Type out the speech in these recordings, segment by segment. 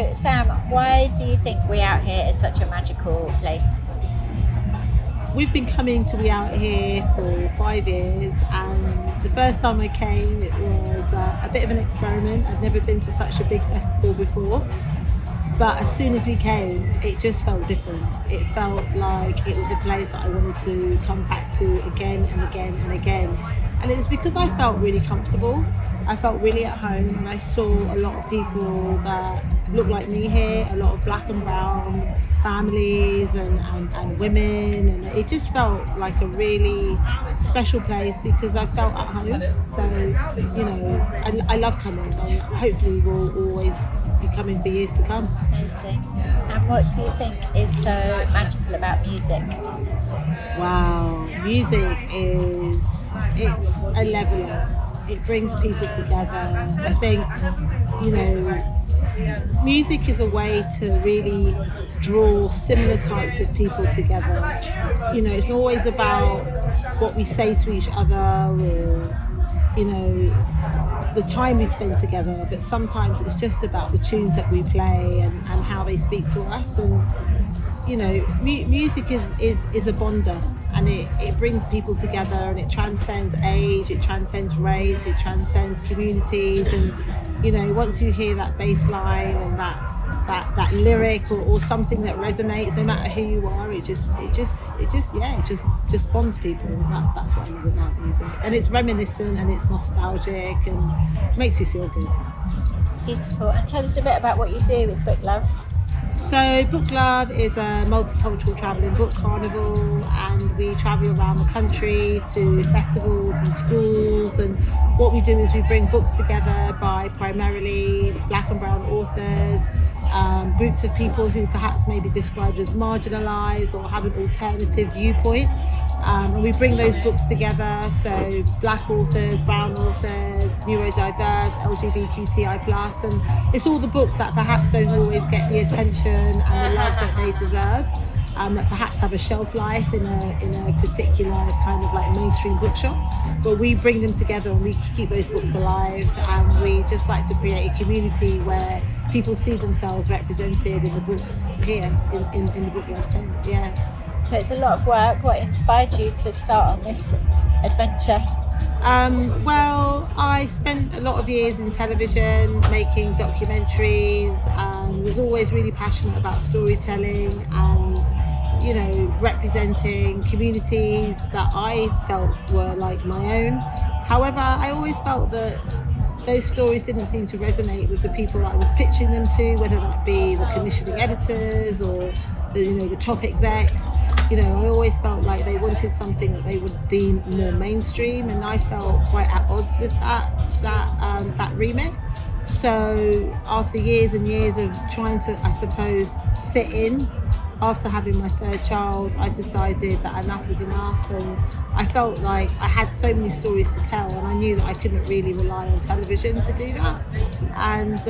So, Sam, why do you think We Out Here is such a magical place? We've been coming to We Out Here for 5 years, and the first time I came, it was a bit of an experiment. I'd never been to such a big festival before, but as soon as we came, it just felt different. It felt like it was a place that I wanted to come back to again and again and again. And it was because I felt really comfortable. I felt really at home, and I saw a lot of people that looked like me here, a lot of black and brown families and women, and it just felt like a really special place because I felt at home. So, I love coming, and hopefully we'll always be coming for years to come. Amazing. And what do you think is so magical about music? Wow, music it's a leveler. It brings people together. I think, music is a way to really draw similar types of people together. It's not always about what we say to each other or, the time we spend together, but sometimes it's just about the tunes that we play and how they speak to us. And music is a bonder, and it brings people together, and it transcends age, it transcends race, it transcends communities. And once you hear that bass line and that lyric or something that resonates, no matter who you are, it just bonds people. That's what I love about music, and it's reminiscent and it's nostalgic and makes you feel good. Beautiful. And tell us a bit about what you do with Book Love. So Book Love is a multicultural travelling book carnival, and we travel around the country to festivals and schools, and what we do is we bring books together by primarily black and brown authors, groups of people who perhaps may be described as marginalised or have an alternative viewpoint, and we bring those books together, so black authors, brown authors, neurodiverse, LGBTQI+, and it's all the books that perhaps don't always get the attention and the love that they deserve, that perhaps have a shelf life in a particular kind of like mainstream bookshop, but we bring them together and we keep those books alive, and we just like to create a community where people see themselves represented in the books here in the Book Love tent. Yeah. So it's a lot of work. What inspired you to start on this adventure? Well, I spent a lot of years in television making documentaries, and was always really passionate about storytelling and representing communities that I felt were like my own. However, I always felt that those stories didn't seem to resonate with the people I was pitching them to, whether that be the commissioning editors or the top execs. I always felt like they wanted something that they would deem more mainstream, and I felt quite at odds with that remit. So after years and years of trying to, I suppose, fit in, after having my third child, I decided that enough was enough, and I felt like I had so many stories to tell, and I knew that I couldn't really rely on television to do that. And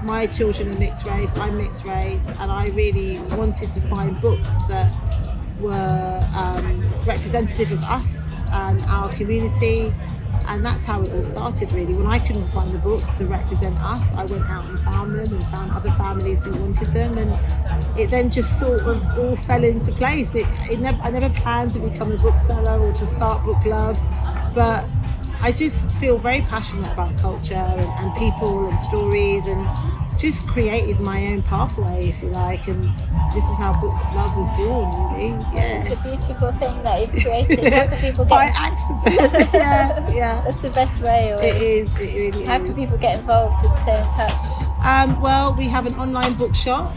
my children are mixed race, I'm mixed race, and I really wanted to find books that were representative of us and our community. And that's how it all started, really. When I couldn't find the books to represent us, I went out and found them and found other families who wanted them, and it then just sort of all fell into place. I never planned to become a bookseller or to start Book Love, but I just feel very passionate about culture and people and stories, and just created my own pathway, if you like, and this is how Book Love was born, really. Yeah. It's a beautiful thing that you've created. Yeah. How can people By accident. Yeah. That's the best way. It is, it really How is. can people get involved and stay in touch? Well, we have an online bookshop,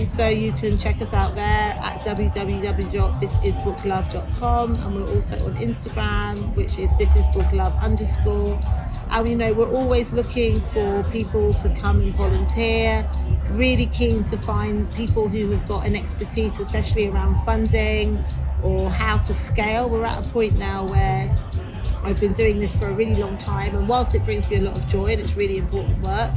so you can check us out there at www.thisisbooklove.com, and we're also on Instagram, which is thisisbooklove_. And we're always looking for people to come and volunteer, really keen to find people who have got an expertise, especially around funding or how to scale. We're at a point now where I've been doing this for a really long time, and whilst it brings me a lot of joy and it's really important work,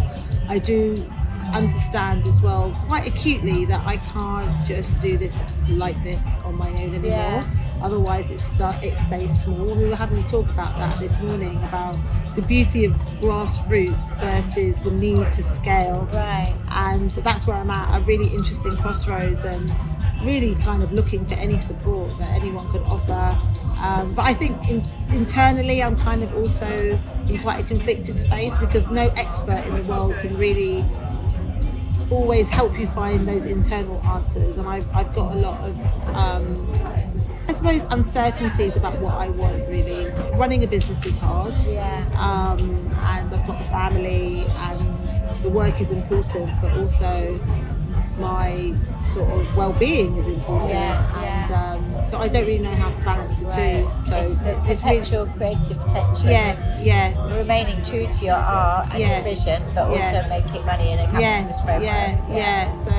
I do understand as well quite acutely that I can't just do this like this on my own anymore. Yeah. Otherwise it stays small. We were having a talk about that this morning, about the beauty of grassroots versus the need to scale. Right. and that's where I'm at, a really interesting crossroads, and really kind of looking for any support that anyone could offer. But I think internally I'm kind of also in quite a conflicted space, because no expert in the world can really always help you find those internal answers, and I've got a lot of I suppose uncertainties about what I want. Really, running a business is hard, and I've got a family, and the work is important, but also my sort of well-being is important, and so I don't really know how to balance the two. So it's the perpetual creative tension of remaining true to your art and your vision, but also making money in a capitalist framework. So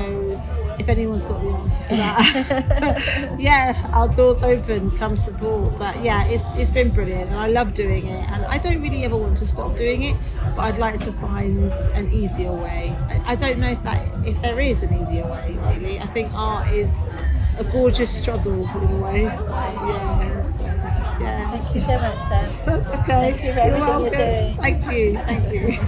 if anyone's got the answer to that, our door's open, come support. But it's been brilliant, and I love doing it, and I don't really ever want to stop doing it, but I'd like to find an easier way. I don't know if there is an easier way, really. I think art is a gorgeous struggle in a way. Thank you so much, Sam. That's okay. Thank you for everything you're doing. Thank you.